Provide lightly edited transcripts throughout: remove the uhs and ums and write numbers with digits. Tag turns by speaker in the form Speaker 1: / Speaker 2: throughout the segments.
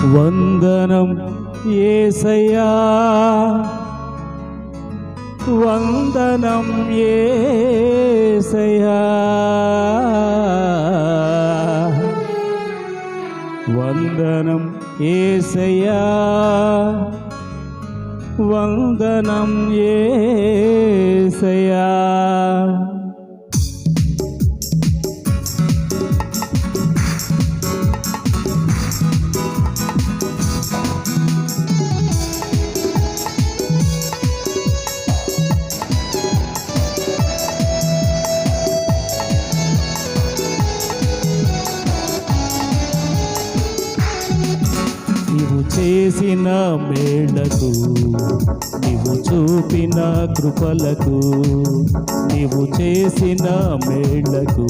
Speaker 1: వందనం యేసయ్యా, వందనం యేసయ్యా, వందనం యేసయ్యా, వందనం యేసయ్యా. నీవు చేసిన మేళ్లకు, నీవు చూపిన కృపలకు, నీవు చేసిన మేళ్లకు,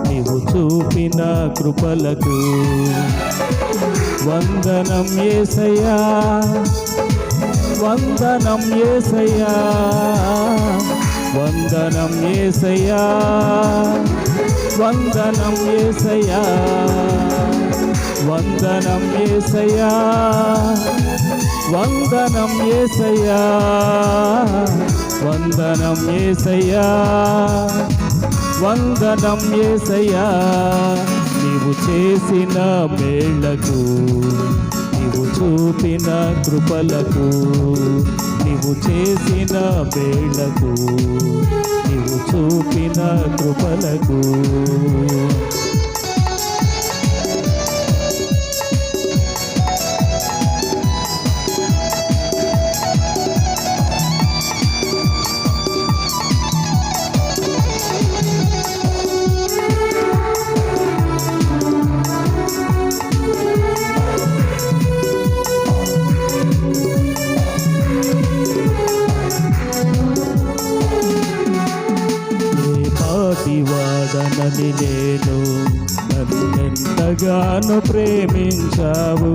Speaker 1: నీవు చూపిన కృపలకు వందనం యేసయ్యా, వందనం యేసయ్యా, వందనం యేసయ్యా, వందనం యేసయ్యా, వందనం యేసయ్యా, వందనం యేసయ్యా, వందనం యేసయ్యా, వందనం యేసయ్యా. నీవు చేసిన మేళ్లకు, నీవు చూపిన కృపలకు, నీవు చేసిన మేళ్లకు, నీవు చూపిన కృపలకు వాడనని నేను, నన్నెంతగానో ప్రేమించావు,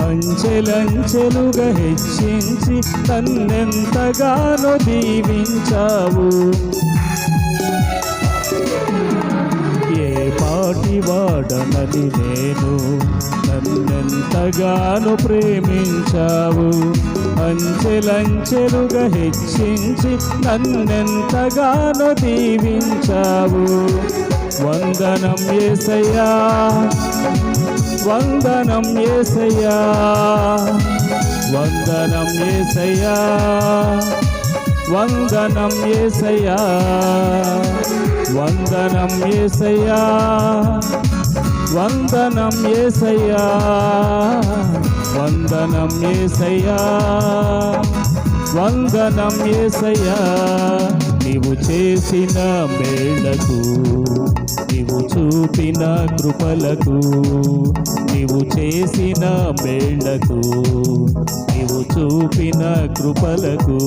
Speaker 1: అంచెలంచెలుగా హెచ్చించి నన్నెంతగానో దీవించావు. ఏ పాటి వాడనని నేను, నన్నెంతగానో ప్రేమించావు, అంచెలంచెలుగా హెచ్చించి నన్నెంతగానో దీవించావు. వందనం యేసయ్యా, వందనం యేసయ్యా, వందనం యేసయ్యా, వందనం యేసయ్యా, వందనం యేసయ్యా, వందనం యేసయ్యా, వందనం యేసయ్యా, వందనం యేసయ్యా. నీవు చేసిన మేళ్లకు, నీవు చూపిన కృపలకు, నీవు చేసిన మేళ్లకు, నీవు చూపిన కృపలకు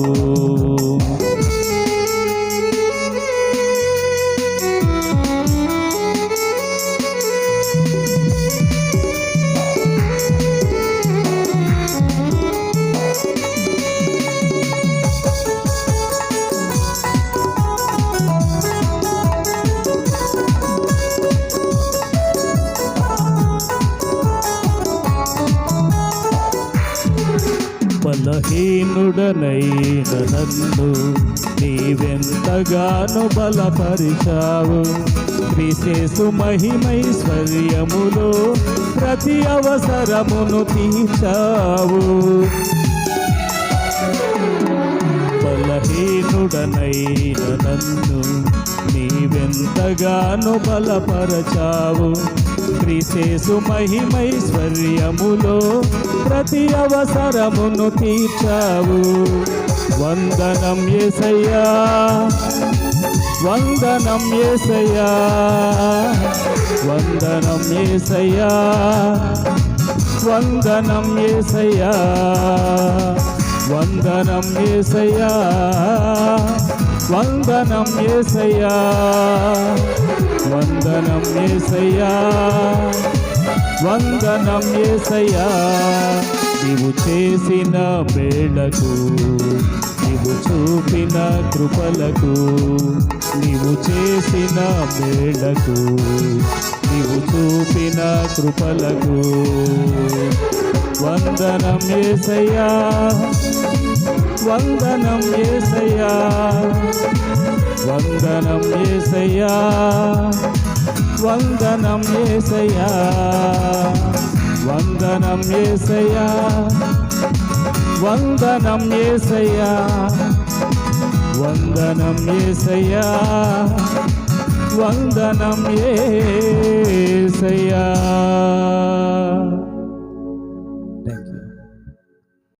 Speaker 1: బలహీనుడనైన నన్ను నీవెంతగానో బలపరిచావు, క్రీస్తు మహిమైశ్వర్యములో ప్రతి అవసరమును తీర్చావు. బలహీనుడనైన నన్ను నీవెంతగానో బలపరచావు, క్రీస్తు మహిమైశ్వర్యములో ప్రతి అవసరమును తీర్చావు. వందనం యేసయ్యా, వందనం యేసయ్యా, వందనం యేసయ్యా, వందనం యేసయ్యా, వందనం యేసయ్యా, వందనం యేసయ్యా, వందనం యేసయ్యా, వందనం యేసయ్యా. నీవు చేసిన మేళ్లకు, నీవు చూపిన కృపలకు, నీవు చేసిన మేళ్లకు, నీవు చూపిన కృపలకు వందనం యేసయ్యా వందనం యేసయ్యా వందనం యేసయ్యా వందనం యేసయ్యా వందనం యేసయ్యా వందనం యేసయ్యా వందనం యేసయ్యా వందనం యేసయ్యా